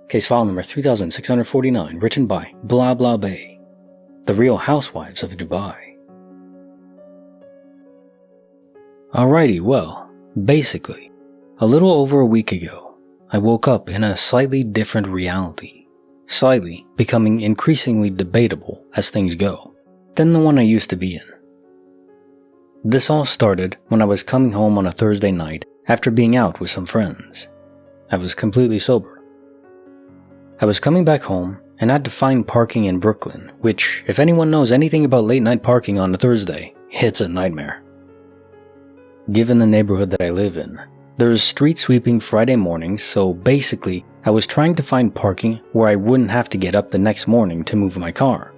Case file number 3649, written by Blah Blah Bay, The Real Housewives of Dubai. Alrighty, well, basically, a little over a week ago, I woke up in a slightly different reality, slightly becoming increasingly debatable as things go, than the one I used to be in. This all started when I was coming home on a Thursday night after being out with some friends. I was completely sober. I was coming back home and had to find parking in Brooklyn, which, if anyone knows anything about late night parking on a Thursday, it's a nightmare. Given the neighborhood that I live in, there's street sweeping Friday mornings, so basically I was trying to find parking where I wouldn't have to get up the next morning to move my car.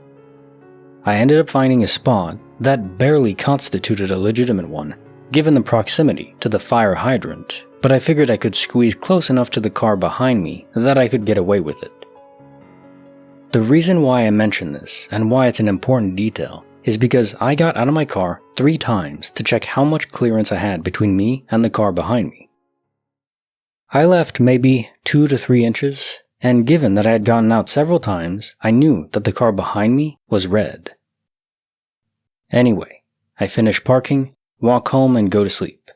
I ended up finding a spot that barely constituted a legitimate one, given the proximity to the fire hydrant, but I figured I could squeeze close enough to the car behind me that I could get away with it. The reason why I mention this, and why it's an important detail, is because I got out of my car 3 times to check how much clearance I had between me and the car behind me. I left maybe 2 to 3 inches, and given that I had gotten out several times, I knew that the car behind me was red. Anyway, I finish parking, walk home, and go to sleep.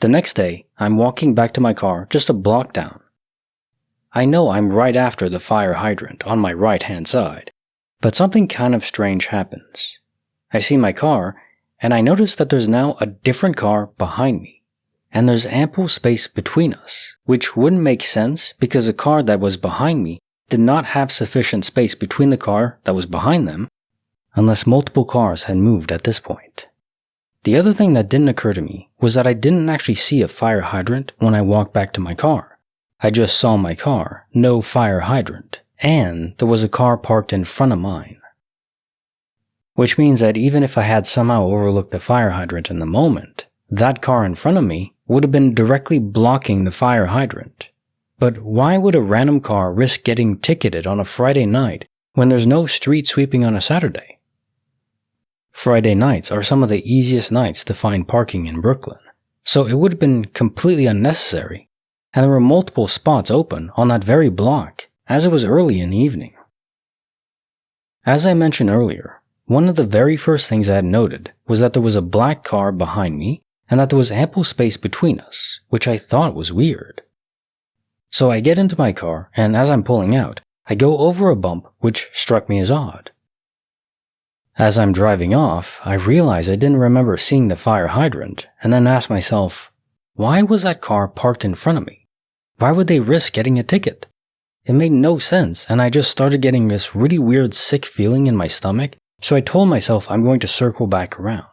The next day, I'm walking back to my car just a block down. I know I'm right after the fire hydrant on my right-hand side, but something kind of strange happens. I see my car, and I notice that there's now a different car behind me, and there's ample space between us, which wouldn't make sense because the car that was behind me did not have sufficient space between the car that was behind them, unless multiple cars had moved at this point. The other thing that didn't occur to me was that I didn't actually see a fire hydrant when I walked back to my car. I just saw my car, no fire hydrant, and there was a car parked in front of mine. Which means that even if I had somehow overlooked the fire hydrant in the moment, that car in front of me would have been directly blocking the fire hydrant. But why would a random car risk getting ticketed on a Friday night when there's no street sweeping on a Saturday? Friday nights are some of the easiest nights to find parking in Brooklyn, so it would have been completely unnecessary, and there were multiple spots open on that very block, as it was early in the evening. As I mentioned earlier, one of the very first things I had noted was that there was a black car behind me and that there was ample space between us, which I thought was weird. So I get into my car, and as I'm pulling out, I go over a bump which struck me as odd. As I'm driving off, I realize I didn't remember seeing the fire hydrant, and then ask myself, why was that car parked in front of me? Why would they risk getting a ticket? It made no sense, and I just started getting this really weird sick feeling in my stomach, so I told myself I'm going to circle back around.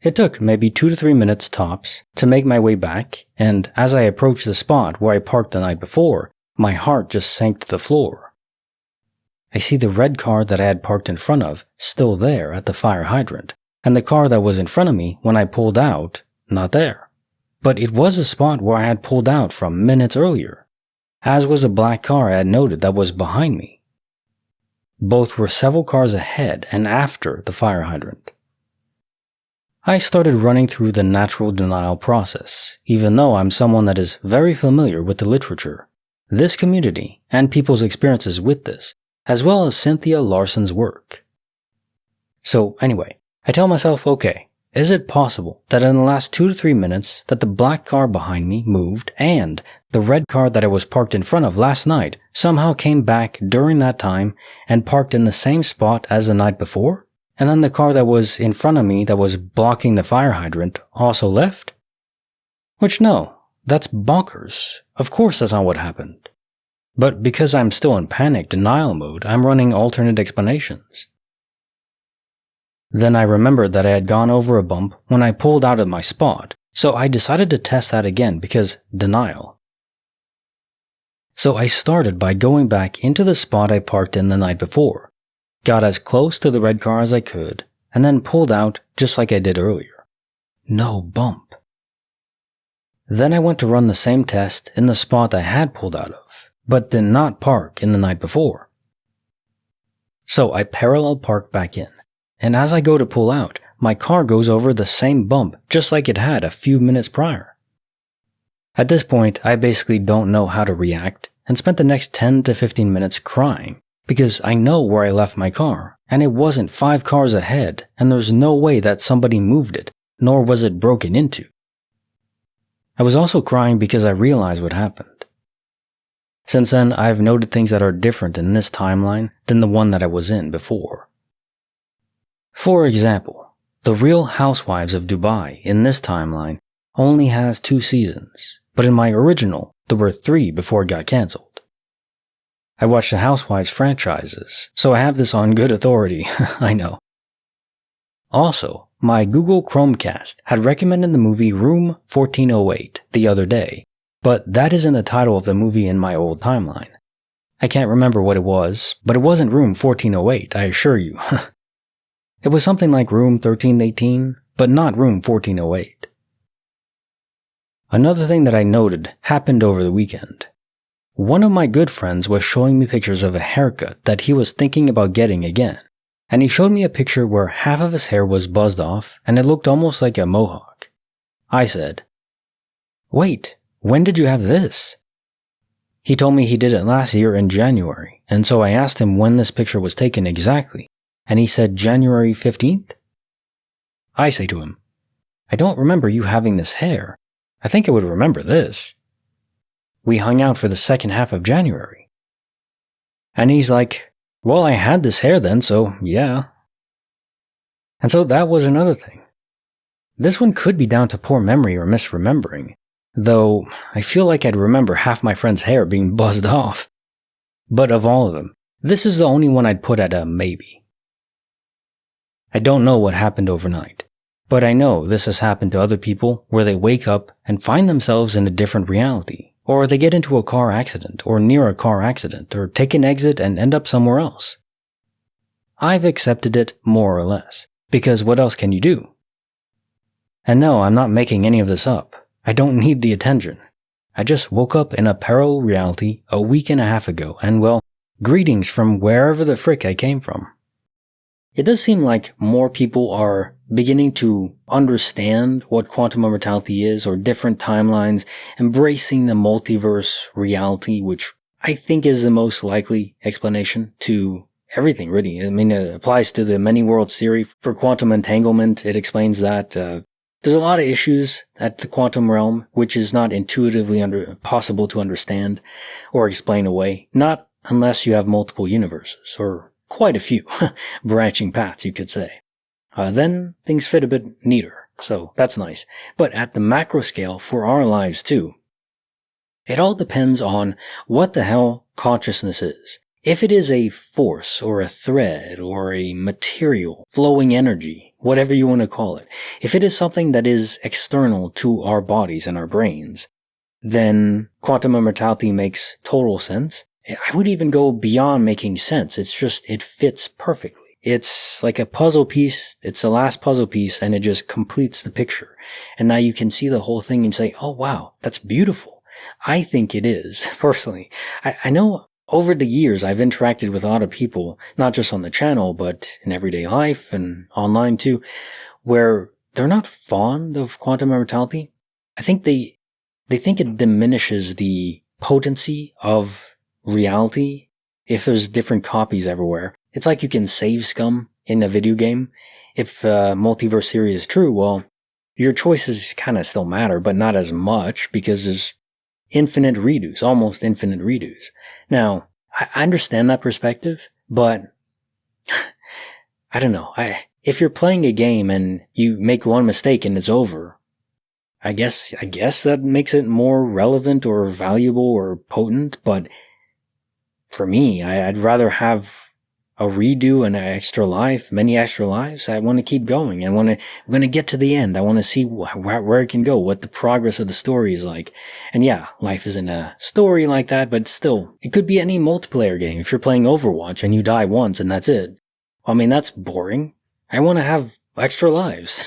It took maybe 2 to 3 minutes tops to make my way back, and as I approached the spot where I parked the night before, my heart just sank to the floor. I see the red car that I had parked in front of still there at the fire hydrant, and the car that was in front of me when I pulled out, not there. But it was a spot where I had pulled out from minutes earlier, as was a black car I had noted that was behind me. Both were several cars ahead and after the fire hydrant. I started running through the natural denial process, even though I'm someone that is very familiar with the literature, this community, and people's experiences with this, as well as Cynthia Larson's work. So anyway, I tell myself, okay, is it possible that in the last 2 to 3 minutes that the black car behind me moved and the red car that I was parked in front of last night somehow came back during that time and parked in the same spot as the night before? And then the car that was in front of me that was blocking the fire hydrant also left? Which no, that's bonkers. Of course that's not what happened. But because I'm still in panic denial mode, I'm running alternate explanations. Then I remembered that I had gone over a bump when I pulled out of my spot, so I decided to test that again because denial. So I started by going back into the spot I parked in the night before, got as close to the red car as I could, and then pulled out just like I did earlier. No bump. Then I went to run the same test in the spot I had pulled out of, but did not park in the night before. So I parallel park back in, and as I go to pull out, my car goes over the same bump just like it had a few minutes prior. At this point, I basically don't know how to react, and spent the next 10 to 15 minutes crying because I know where I left my car, and it wasn't 5 cars ahead, and there's no way that somebody moved it, nor was it broken into. I was also crying because I realized what happened. Since then, I've noted things that are different in this timeline than the one that I was in before. For example, the Real Housewives of Dubai in this timeline only has 2 seasons, but in my original, there were 3 before it got cancelled. I watched the Housewives franchises, so I have this on good authority, I know. Also, my Google Chromecast had recommended the movie Room 1408 the other day, but that isn't the title of the movie in my old timeline. I can't remember what it was, but it wasn't Room 1408, I assure you. It was something like Room 1318, but not Room 1408. Another thing that I noted happened over the weekend. One of my good friends was showing me pictures of a haircut that he was thinking about getting again, and he showed me a picture where half of his hair was buzzed off and it looked almost like a mohawk. I said, "Wait, when did you have this?" He told me he did it last year in January, and so I asked him when this picture was taken exactly, and he said January 15th? I say to him, "I don't remember you having this hair. I think I would remember this. We hung out for the second half of January." And he's like, "Well, I had this hair then, so yeah." And so that was another thing. This one could be down to poor memory or misremembering, though I feel like I'd remember half my friend's hair being buzzed off. But of all of them, this is the only one I'd put at a maybe. I don't know what happened overnight, but I know this has happened to other people where they wake up and find themselves in a different reality, or they get into a car accident or near a car accident, or take an exit and end up somewhere else. I've accepted it more or less, because what else can you do? And no, I'm not making any of this up. I don't need the attention. I just woke up in a parallel reality a week and a half ago, and well, greetings from wherever the frick I came from. It does seem like more people are beginning to understand what quantum immortality is, or different timelines, embracing the multiverse reality, which I think is the most likely explanation to everything, really. I mean, it applies to the many worlds theory. For quantum entanglement, it explains that there's a lot of issues at the quantum realm, which is not intuitively possible to understand or explain away, not unless you have multiple universes, or quite a few branching paths, you could say. Then things fit a bit neater, so that's nice. But at the macro scale, for our lives too, it all depends on what the hell consciousness is. If it is a force, or a thread, or a material, flowing energy, whatever you want to call it, if it is something that is external to our bodies and our brains, then quantum immortality makes total sense. I would even go beyond making sense. It's just, it fits perfectly. It's like a puzzle piece. It's the last puzzle piece, and it just completes the picture. And now you can see the whole thing and say, oh wow, that's beautiful. I think it is, personally. I know over the years I've interacted with a lot of people, not just on the channel, but in everyday life and online too, where they're not fond of quantum immortality. I think they think it diminishes the potency of reality if there's different copies everywhere. It's like you can save scum in a video game. If multiverse theory is true, well, your choices kind of still matter, but not as much, because there's infinite redos, almost infinite redos. Now, I understand that perspective, but I don't know. If you're playing a game and you make one mistake and it's over, I guess that makes it more relevant or valuable or potent, but for me, I'd rather have a redo, an extra life, many extra lives. I want to keep going. I'm going to get to the end. I want to see where it can go, what the progress of the story is like. And yeah, life isn't a story like that, but still, it could be any multiplayer game. If you're playing Overwatch and you die once and that's it, I mean, that's boring. I want to have extra lives.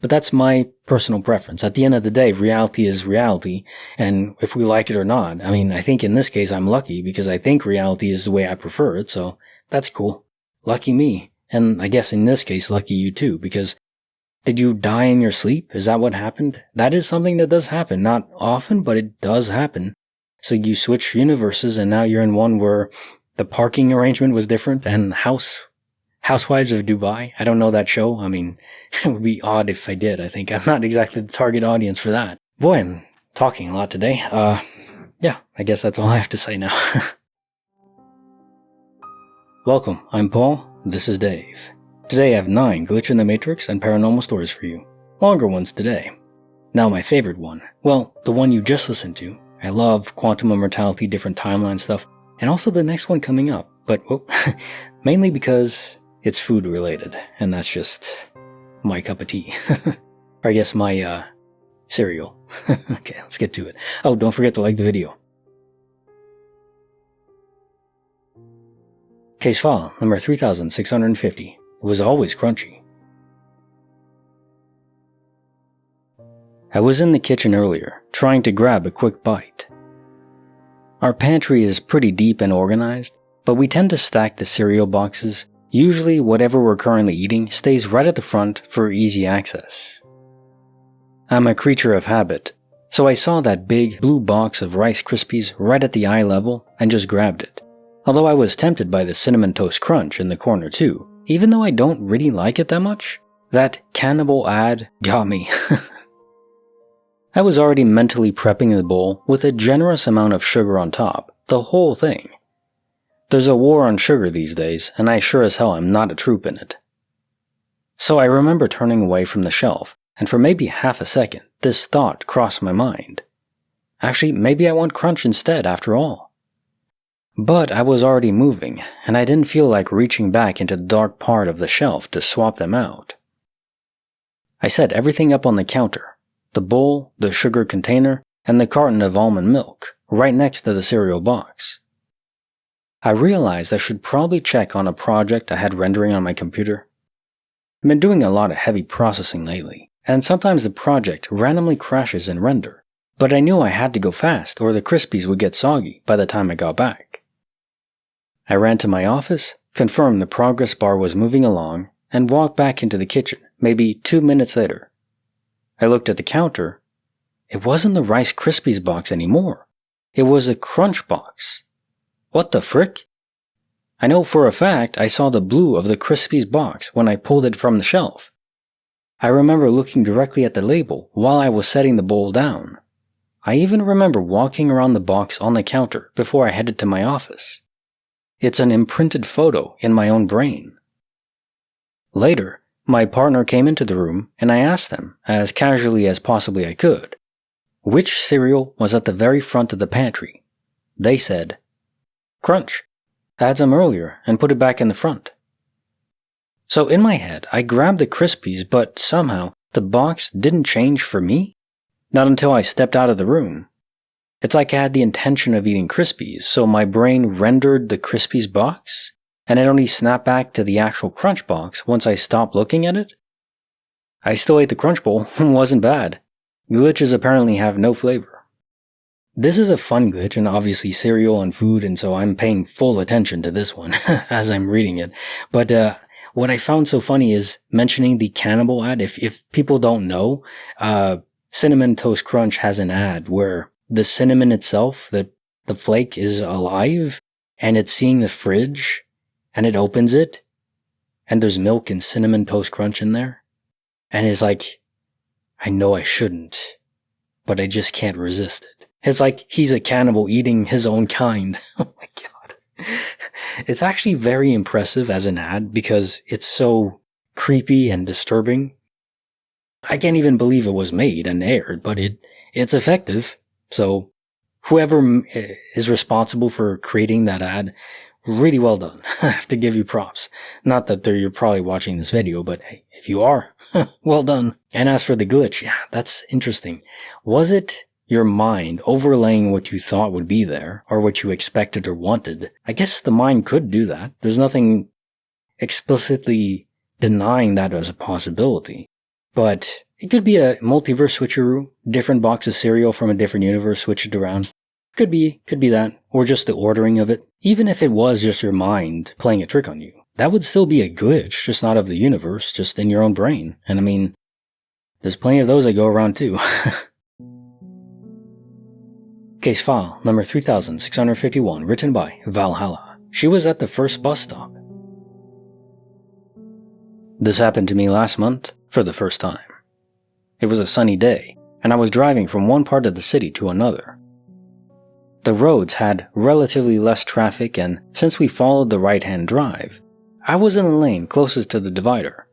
But that's my personal preference. At the end of the day, reality is reality, and if we like it or not, I mean, I think in this case I'm lucky because I think reality is the way I prefer it, so that's cool. Lucky me. And I guess in this case, lucky you too, because did you die in your sleep? Is that what happened? That is something that does happen. Not often, but it does happen. So you switch universes and now you're in one where the parking arrangement was different and Housewives of Dubai. I don't know that show. I mean, it would be odd if I did. I think I'm not exactly the target audience for that. Boy, I'm talking a lot today. Yeah, I guess that's all I have to say now. Welcome, I'm Paul. This is Dave. Today I have 9 Glitch in the Matrix and paranormal stories for you. Longer ones today. Now my favorite one. Well, the one you just listened to. I love quantum immortality, different timeline stuff, and also the next one coming up. But, well, mainly because it's food related, and that's just my cup of tea. Or I guess my, cereal. Okay, let's get to it. Oh, don't forget to like the video. Case file number 3650. It was always crunchy. I was in the kitchen earlier, trying to grab a quick bite. Our pantry is pretty deep and organized, but we tend to stack the cereal boxes. Usually whatever we're currently eating stays right at the front for easy access. I'm a creature of habit, so I saw that big blue box of Rice Krispies right at the eye level and just grabbed it. Although I was tempted by the Cinnamon Toast Crunch in the corner too, even though I don't really like it that much, that cannibal ad got me. I was already mentally prepping the bowl with a generous amount of sugar on top, the whole thing. There's a war on sugar these days, and I sure as hell am not a troop in it. So I remember turning away from the shelf, and for maybe half a second, this thought crossed my mind. Actually, maybe I want crunch instead after all. But I was already moving, and I didn't feel like reaching back into the dark part of the shelf to swap them out. I set everything up on the counter. The bowl, the sugar container, and the carton of almond milk, right next to the cereal box. I realized I should probably check on a project I had rendering on my computer. I've been doing a lot of heavy processing lately, and sometimes the project randomly crashes in render, but I knew I had to go fast or the Krispies would get soggy by the time I got back. I ran to my office, confirmed the progress bar was moving along, and walked back into the kitchen, maybe 2 minutes later. I looked at the counter. It wasn't the Rice Krispies box anymore. It was a Crunch box. What the frick? I know for a fact I saw the blue of the Krispies box when I pulled it from the shelf. I remember looking directly at the label while I was setting the bowl down. I even remember walking around the box on the counter before I headed to my office. It's an imprinted photo in my own brain. Later, my partner came into the room and I asked them, as casually as possibly I could, which cereal was at the very front of the pantry. They said, Crunch. I had some earlier and put it back in the front. So in my head, I grabbed the Krispies, but somehow the box didn't change for me. Not until I stepped out of the room. It's like I had the intention of eating Krispies, so my brain rendered the Krispies box, and it only snapped back to the actual Crunch box once I stopped looking at it? I still ate the Crunch bowl, it wasn't bad. Glitches apparently have no flavor. This is a fun glitch and obviously cereal and food, and so I'm paying full attention to this one as I'm reading it. But what I found so funny is mentioning the cannibal ad. If people don't know, Cinnamon Toast Crunch has an ad where the cinnamon itself, the flake is alive, and it's seeing the fridge, and it opens it, and there's milk and Cinnamon Toast Crunch in there. And it's like, I know I shouldn't, but I just can't resist it. It's like he's a cannibal eating his own kind. Oh my god. It's actually very impressive as an ad because it's so creepy and disturbing. I can't even believe it was made and aired, but it's effective. So whoever is responsible for creating that ad, really well done. I have to give you props. Not that you're probably watching this video, but hey, if you are, well done. And as for the glitch, yeah, that's interesting. Was it your mind overlaying what you thought would be there, or what you expected or wanted? I guess the mind could do that. There's nothing explicitly denying that as a possibility. But it could be a multiverse switcheroo, different box of cereal from a different universe switched around. Could be that, or just the ordering of it. Even if it was just your mind playing a trick on you, that would still be a glitch, just not of the universe, just in your own brain. And I mean, there's plenty of those that go around too. Case file number 3651, written by Valhalla. She was at the first bus stop. This happened to me last month for the first time. It was a sunny day, and I was driving from one part of the city to another. The roads had relatively less traffic, and since we followed the right-hand drive, I was in the lane closest to the divider.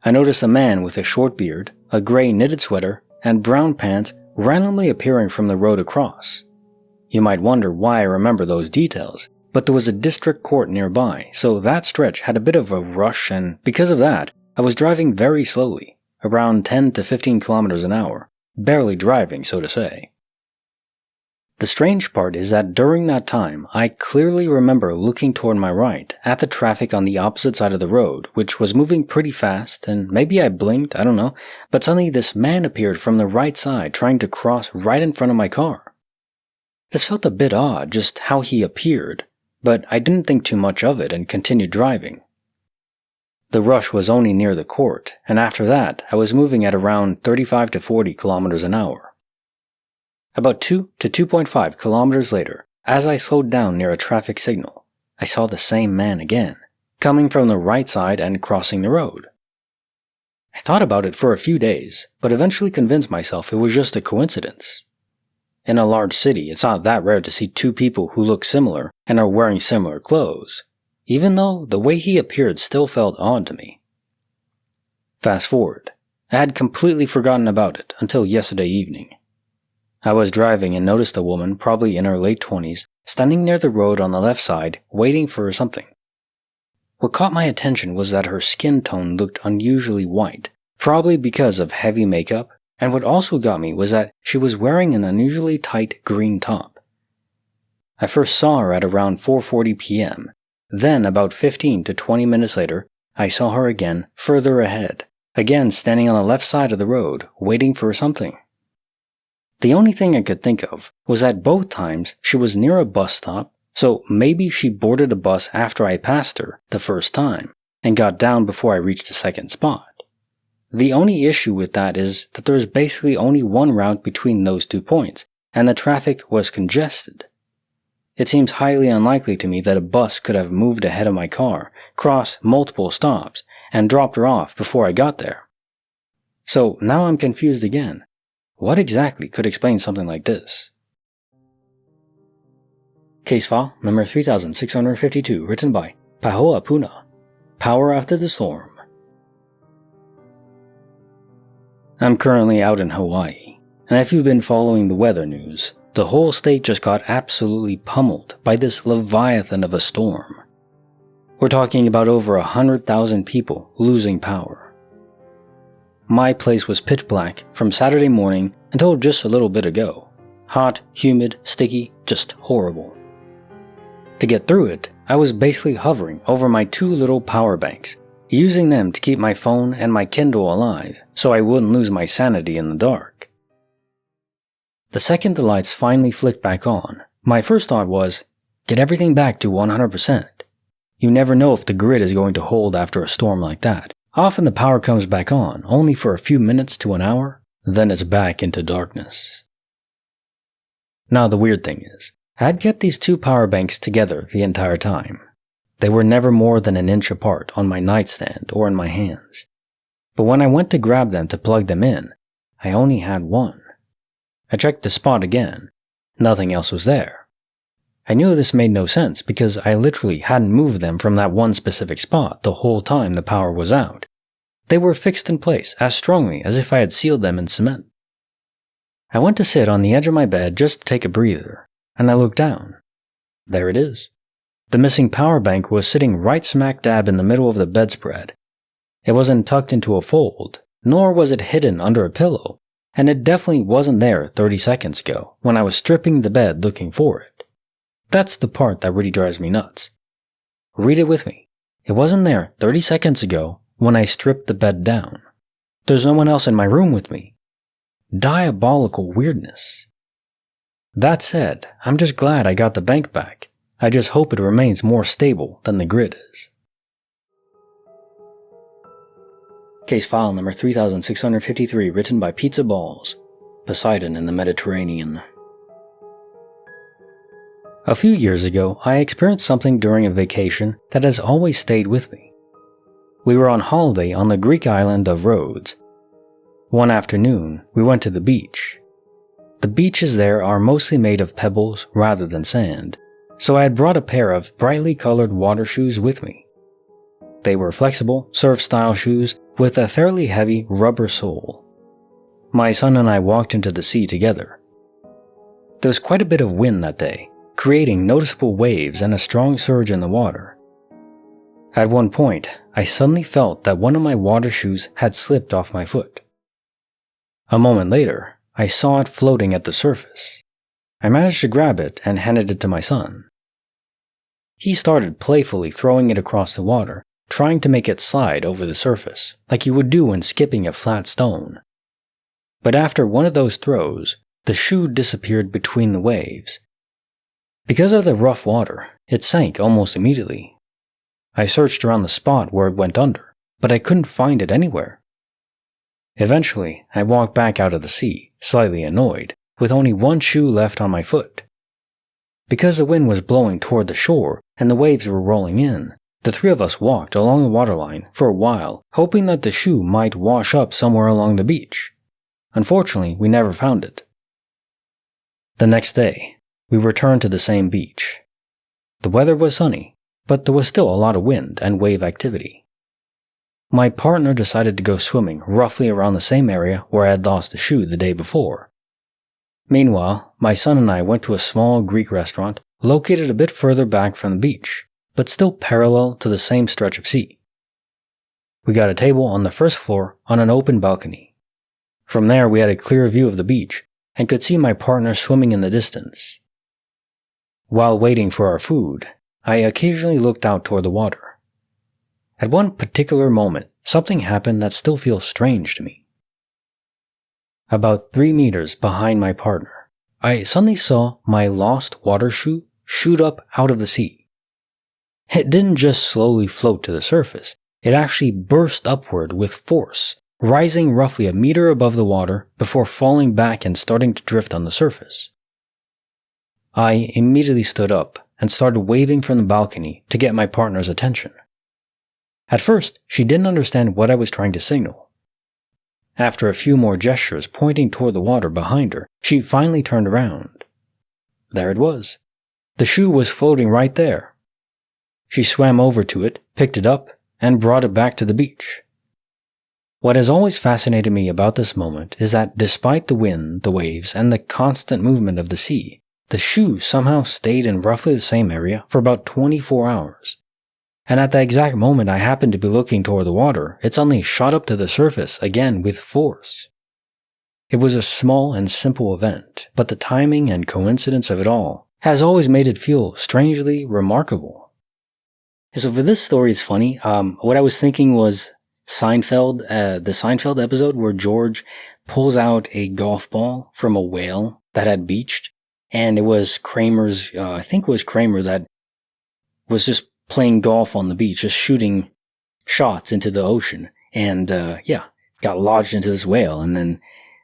I noticed a man with a short beard, a gray knitted sweater, and brown pants randomly appearing from the road across. You might wonder why I remember those details, but there was a district court nearby, so that stretch had a bit of a rush, and because of that, I was driving very slowly, around 10 to 15 kilometers an hour, barely driving, so to say. The strange part is that during that time, I clearly remember looking toward my right at the traffic on the opposite side of the road, which was moving pretty fast, and maybe I blinked, I don't know, but suddenly this man appeared from the right side trying to cross right in front of my car. This felt a bit odd, just how he appeared, but I didn't think too much of it and continued driving. The rush was only near the court, and after that, I was moving at around 35 to 40 kilometers an hour. About 2 to 2.5 kilometers later, as I slowed down near a traffic signal, I saw the same man again, coming from the right side and crossing the road. I thought about it for a few days, but eventually convinced myself it was just a coincidence. In a large city, it's not that rare to see two people who look similar and are wearing similar clothes, even though the way he appeared still felt odd to me. Fast forward, I had completely forgotten about it until yesterday evening. I was driving and noticed a woman, probably in her late 20s, standing near the road on the left side, waiting for something. What caught my attention was that her skin tone looked unusually white, probably because of heavy makeup, and what also got me was that she was wearing an unusually tight green top. I first saw her at around 4:40 p.m., then about 15 to 20 minutes later, I saw her again further ahead, again standing on the left side of the road, waiting for something. The only thing I could think of was that both times she was near a bus stop, so maybe she boarded a bus after I passed her the first time and got down before I reached the second spot. The only issue with that is that there is basically only one route between those 2 points, and the traffic was congested. It seems highly unlikely to me that a bus could have moved ahead of my car, crossed multiple stops, and dropped her off before I got there. So now I'm confused again. What exactly could explain something like this? Case file number 3652, written by Pahoa Puna. Power After the Storm. I'm currently out in Hawaii, and if you've been following the weather news, the whole state just got absolutely pummeled by this leviathan of a storm. We're talking about over 100,000 people losing power. My place was pitch black from Saturday morning until just a little bit ago. Hot, humid, sticky, just horrible. To get through it, I was basically hovering over my 2 little power banks, using them to keep my phone and my Kindle alive so I wouldn't lose my sanity in the dark. The second the lights finally flicked back on, my first thought was, get everything back to 100%. You never know if the grid is going to hold after a storm like that. Often the power comes back on, only for a few minutes to an hour, then it's back into darkness. Now the weird thing is, I had kept these 2 power banks together the entire time. They were never more than an inch apart on my nightstand or in my hands. But when I went to grab them to plug them in, I only had one. I checked the spot again. Nothing else was there. I knew this made no sense because I literally hadn't moved them from that one specific spot the whole time the power was out. They were fixed in place as strongly as if I had sealed them in cement. I went to sit on the edge of my bed just to take a breather, and I looked down. There it is. The missing power bank was sitting right smack dab in the middle of the bedspread. It wasn't tucked into a fold, nor was it hidden under a pillow, and it definitely wasn't there 30 seconds ago when I was stripping the bed looking for it. That's the part that really drives me nuts. Read it with me. It wasn't there 30 seconds ago when I stripped the bed down. There's no one else in my room with me. Diabolical weirdness. That said, I'm just glad I got the bank back. I just hope it remains more stable than the grid is. Case file number 3653, written by Pizza Balls. Poseidon in the Mediterranean. A few years ago, I experienced something during a vacation that has always stayed with me. We were on holiday on the Greek island of Rhodes. One afternoon, we went to the beach. The beaches there are mostly made of pebbles rather than sand, so I had brought a pair of brightly colored water shoes with me. They were flexible, surf-style shoes with a fairly heavy rubber sole. My son and I walked into the sea together. There was quite a bit of wind that day, creating noticeable waves and a strong surge in the water. At one point, I suddenly felt that one of my water shoes had slipped off my foot. A moment later, I saw it floating at the surface. I managed to grab it and handed it to my son. He started playfully throwing it across the water, trying to make it slide over the surface, like you would do when skipping a flat stone. But after one of those throws, the shoe disappeared between the waves. Because of the rough water, it sank almost immediately. I searched around the spot where it went under, but I couldn't find it anywhere. Eventually, I walked back out of the sea, slightly annoyed, with only one shoe left on my foot. Because the wind was blowing toward the shore and the waves were rolling in, the three of us walked along the waterline for a while, hoping that the shoe might wash up somewhere along the beach. Unfortunately, we never found it. The next day, we returned to the same beach. The weather was sunny, but there was still a lot of wind and wave activity. My partner decided to go swimming roughly around the same area where I had lost the shoe the day before. Meanwhile, my son and I went to a small Greek restaurant located a bit further back from the beach, but still parallel to the same stretch of sea. We got a table on the first floor on an open balcony. From there, we had a clear view of the beach and could see my partner swimming in the distance. While waiting for our food, I occasionally looked out toward the water. At one particular moment, something happened that still feels strange to me. About 3 meters behind my partner, I suddenly saw my lost water shoe shoot up out of the sea. It didn't just slowly float to the surface, it actually burst upward with force, rising roughly a meter above the water before falling back and starting to drift on the surface. I immediately stood up and started waving from the balcony to get my partner's attention. At first, she didn't understand what I was trying to signal. After a few more gestures pointing toward the water behind her, she finally turned around. There it was. The shoe was floating right there. She swam over to it, picked it up, and brought it back to the beach. What has always fascinated me about this moment is that despite the wind, the waves, and the constant movement of the sea, the shoe somehow stayed in roughly the same area for about 24 hours. And at the exact moment I happened to be looking toward the water, it suddenly shot up to the surface again with force. It was a small and simple event, but the timing and coincidence of it all has always made it feel strangely remarkable. So for this story is funny. What I was thinking was Seinfeld, the Seinfeld episode where George pulls out a golf ball from a whale that had beached, and it was Kramer's, I think it was Kramer that was just playing golf on the beach, just shooting shots into the ocean, and got lodged into this whale, and then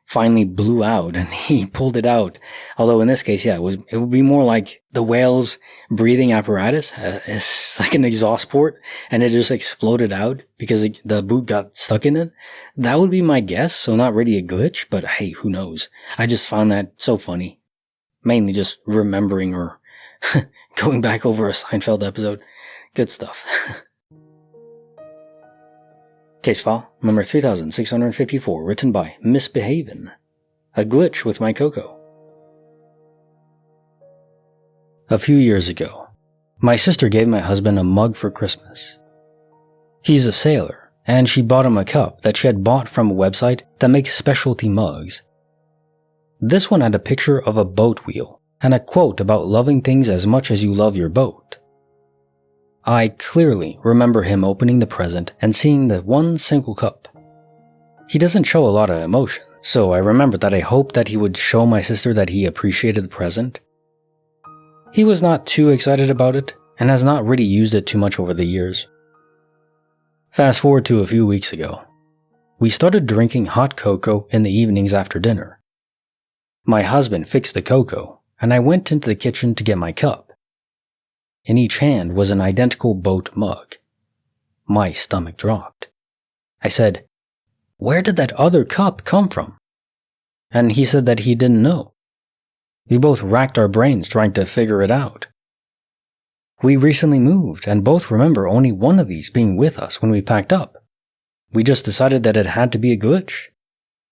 finally blew out, and he pulled it out. Although in this case, it would be more like the whale's breathing apparatus. It's like an exhaust port, and it just exploded out because the boot got stuck in it. That would be my guess, so not really a glitch, but hey, who knows? I just found that so funny. Mainly just remembering or going back over a Seinfeld episode. Good stuff. Case file number 3654, written by Misbehavin'. A glitch with my Coco. A few years ago, my sister gave my husband a mug for Christmas. He's a sailor, and she bought him a cup that she had bought from a website that makes specialty mugs. This one had a picture of a boat wheel and a quote about loving things as much as you love your boat. I clearly remember him opening the present and seeing the one single cup. He doesn't show a lot of emotion, so I remembered that I hoped that he would show my sister that he appreciated the present. He was not too excited about it, and has not really used it too much over the years. Fast forward to a few weeks ago. We started drinking hot cocoa in the evenings after dinner. My husband fixed the cocoa, and I went into the kitchen to get my cup. In each hand was an identical boat mug. My stomach dropped. I said, "Where did that other cup come from?" And he said that he didn't know. We both racked our brains trying to figure it out. We recently moved and both remember only one of these being with us when we packed up. We just decided that it had to be a glitch.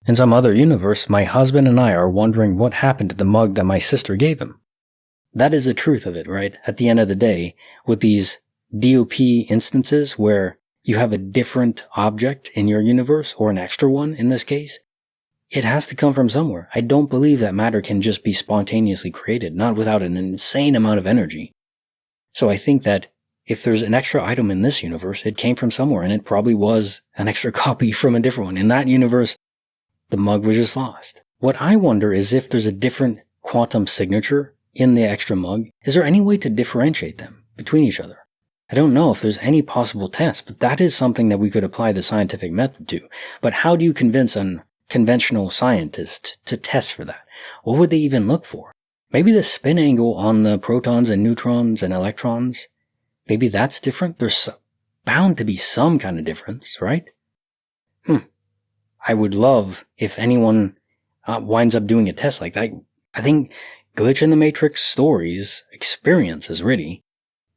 In some other universe, my husband and I are wondering what happened to the mug that my sister gave him. That is the truth of it, right? At the end of the day, with these DOP instances where you have a different object in your universe, or an extra one in this case, it has to come from somewhere. I don't believe that matter can just be spontaneously created, not without an insane amount of energy. So I think that if there's an extra item in this universe, it came from somewhere, and it probably was an extra copy from a different one. In that universe, the mug was just lost. What I wonder is if there's a different quantum signature in the extra mug. Is there any way to differentiate them between each other? I don't know if there's any possible test, but that is something that we could apply the scientific method to. But how do you convince an conventional scientist to test for that? What would they even look for? Maybe the spin angle on the protons and neutrons and electrons, maybe that's different? There's bound to be some kind of difference, right? I would love if anyone winds up doing a test like that. I think Glitch in the Matrix stories, experiences really,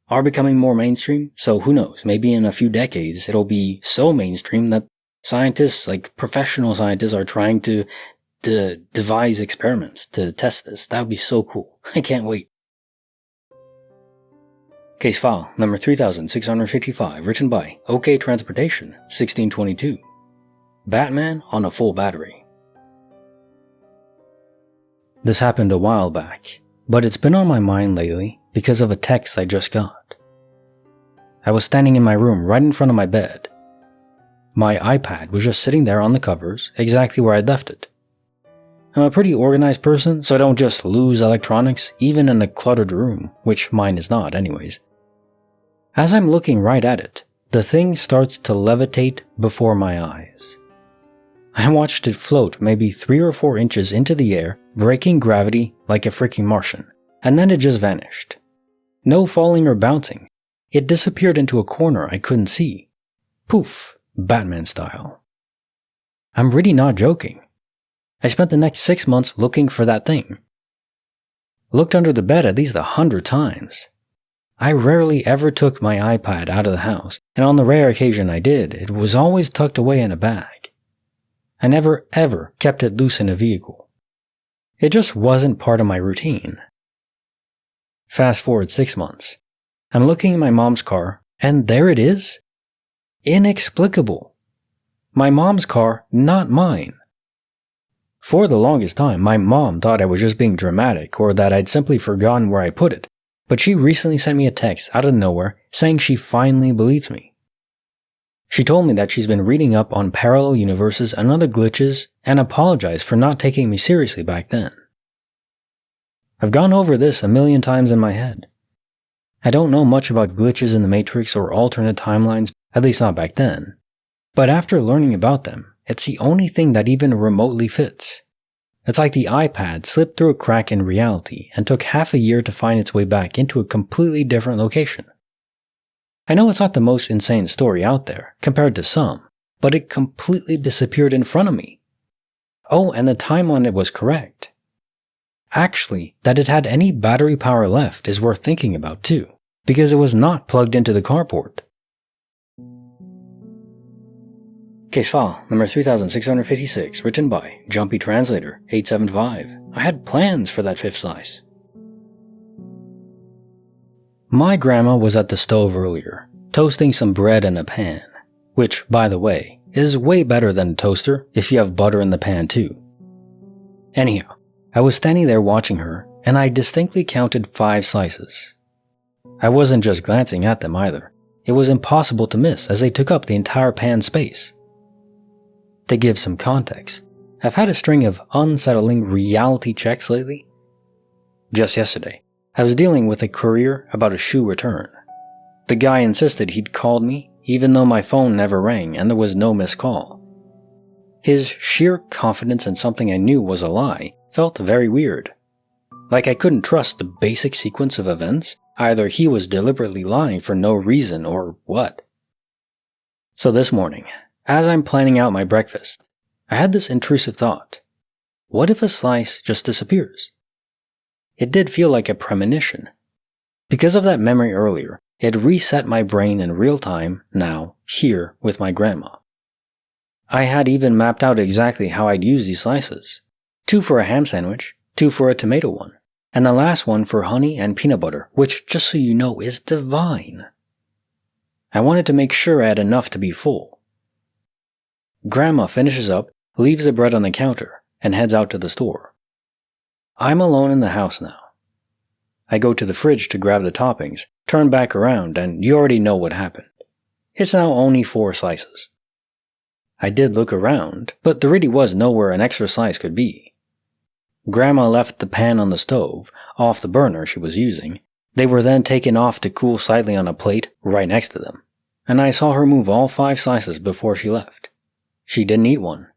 are becoming more mainstream. So who knows, maybe in a few decades it'll be so mainstream that scientists, like professional scientists, are trying to devise experiments to test this. That would be so cool. I can't wait. Case file number 3655, written by OK Transportation, 1622. Batman on a full battery. This happened a while back, but it's been on my mind lately because of a text I just got. I was standing in my room right in front of my bed. My iPad was just sitting there on the covers, exactly where I'd left it. I'm a pretty organized person, so I don't just lose electronics, even in a cluttered room, which mine is not anyways. As I'm looking right at it, the thing starts to levitate before my eyes. I watched it float maybe 3 or 4 inches into the air, breaking gravity like a freaking Martian, and then it just vanished. No falling or bouncing. It disappeared into a corner I couldn't see. Poof, Batman style. I'm really not joking. I spent the next 6 months looking for that thing. Looked under the bed at least 100 times. I rarely ever took my iPad out of the house, and on the rare occasion I did, it was always tucked away in a bag. I never ever kept it loose in a vehicle. It just wasn't part of my routine. Fast forward 6 months. I'm looking in my mom's car, and there it is. Inexplicable. My mom's car, not mine. For the longest time, my mom thought I was just being dramatic or that I'd simply forgotten where I put it, but she recently sent me a text out of nowhere saying she finally believes me. She told me that she's been reading up on parallel universes and other glitches and apologized for not taking me seriously back then. I've gone over this a million times in my head. I don't know much about glitches in the Matrix or alternate timelines, at least not back then. But after learning about them, it's the only thing that even remotely fits. It's like the iPad slipped through a crack in reality and took half a year to find its way back into a completely different location. I know it's not the most insane story out there, compared to some, but it completely disappeared in front of me. Oh, and the time on it was correct. Actually, that it had any battery power left is worth thinking about too, because it was not plugged into the carport. Case file number 3656, written by Jumpy Translator 875. I had plans for that 5th slice. My grandma was at the stove earlier, toasting some bread in a pan, which, by the way, is way better than a toaster if you have butter in the pan too. Anyhow, I was standing there watching her, and I distinctly counted 5 slices. I wasn't just glancing at them either. It was impossible to miss as they took up the entire pan space. To give some context, I've had a string of unsettling reality checks lately. Just yesterday, I was dealing with a courier about a shoe return. The guy insisted he'd called me, even though my phone never rang and there was no missed call. His sheer confidence in something I knew was a lie felt very weird. Like I couldn't trust the basic sequence of events. Either he was deliberately lying for no reason or what. So this morning, as I'm planning out my breakfast, I had this intrusive thought. What if a slice just disappears? It did feel like a premonition. Because of that memory earlier, it reset my brain in real time, now, here, with my grandma. I had even mapped out exactly how I'd use these slices. 2 for a ham sandwich, 2 for a tomato one, and the last one for honey and peanut butter, which, just so you know, is divine. I wanted to make sure I had enough to be full. Grandma finishes up, leaves the bread on the counter, and heads out to the store. I'm alone in the house now. I go to the fridge to grab the toppings, turn back around, and you already know what happened. It's now only 4 slices. I did look around, but there really was nowhere an extra slice could be. Grandma left the pan on the stove, off the burner she was using. They were then taken off to cool slightly on a plate right next to them, and I saw her move all 5 slices before she left. She didn't eat one.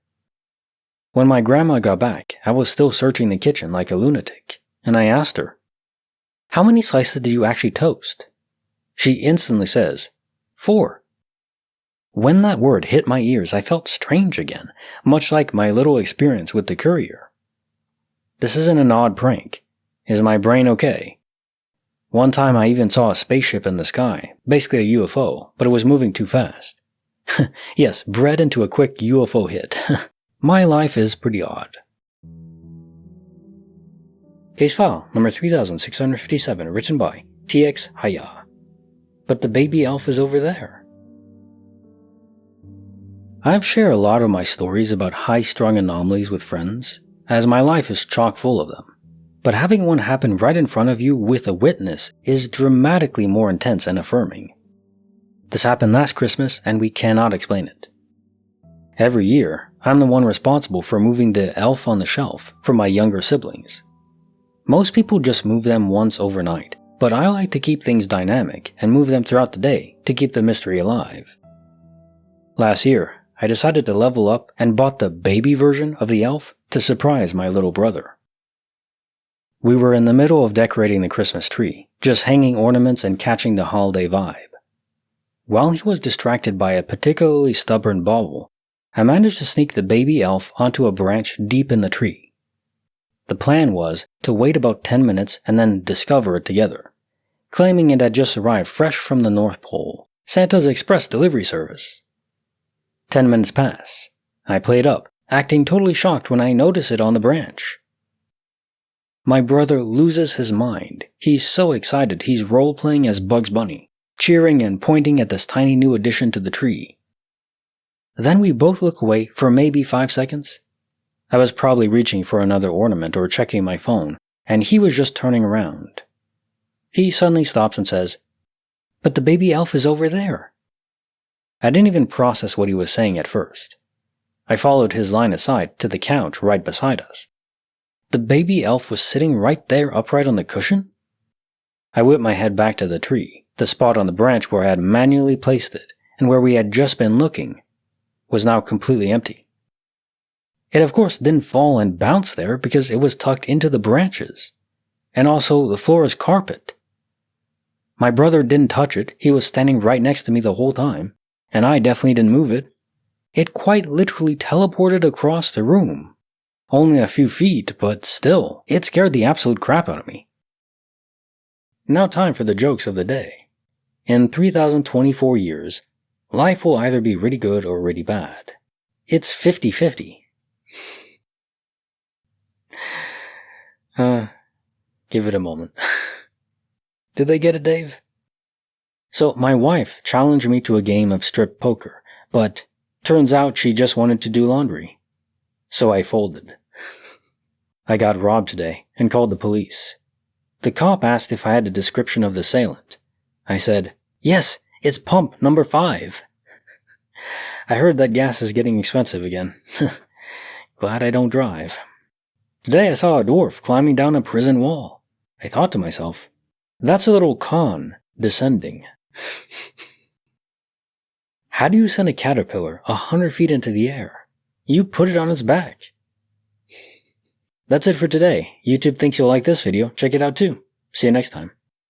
When my grandma got back, I was still searching the kitchen like a lunatic, and I asked her, "How many slices did you actually toast?" She instantly says, 4. When that word hit my ears, I felt strange again, much like my little experience with the courier. This isn't an odd prank. Is my brain okay? One time I even saw a spaceship in the sky, basically a UFO, but it was moving too fast. Yes, bred into a quick UFO hit. My life is pretty odd. Case file number 3657, written by TX Haya. But the baby elf is over there. I've shared a lot of my stories about high-strung anomalies with friends, as my life is chock full of them. But having one happen right in front of you with a witness is dramatically more intense and affirming. This happened last Christmas, and we cannot explain it. Every year, I'm the one responsible for moving the elf on the shelf for my younger siblings. Most people just move them once overnight, but I like to keep things dynamic and move them throughout the day to keep the mystery alive. Last year, I decided to level up and bought the baby version of the elf to surprise my little brother. We were in the middle of decorating the Christmas tree, just hanging ornaments and catching the holiday vibe. While he was distracted by a particularly stubborn bauble, I managed to sneak the baby elf onto a branch deep in the tree. The plan was to wait about 10 minutes and then discover it together, claiming it had just arrived fresh from the North Pole, Santa's express delivery service. 10 minutes pass. I play it up, acting totally shocked when I notice it on the branch. My brother loses his mind. He's so excited he's role-playing as Bugs Bunny, cheering and pointing at this tiny new addition to the tree. Then we both look away for maybe 5 seconds. I was probably reaching for another ornament or checking my phone, and he was just turning around. He suddenly stops and says, "But the baby elf is over there." I didn't even process what he was saying at first. I followed his line aside to the couch right beside us. The baby elf was sitting right there upright on the cushion? I whipped my head back to the tree. The spot on the branch where I had manually placed it, and where we had just been looking, was now completely empty. It of course didn't fall and bounce there because it was tucked into the branches. And also the floor is carpet. My brother didn't touch it, he was standing right next to me the whole time, and I definitely didn't move it. It quite literally teleported across the room. Only a few feet, but still, it scared the absolute crap out of me. Now time for the jokes of the day. In 3,024 years, life will either be really good or really bad. It's 50-50. Give it a moment. Did they get it, Dave? So my wife challenged me to a game of strip poker, but turns out she just wanted to do laundry. So I folded. I got robbed today and called the police. The cop asked if I had a description of the assailant. I said, "Yes, it's pump number 5. I heard that gas is getting expensive again. Glad I don't drive. Today I saw a dwarf climbing down a prison wall. I thought to myself, that's a little con descending. How do you send a caterpillar 100 feet into the air? You put it on its back. That's it for today. YouTube thinks you'll like this video. Check it out too. See you next time.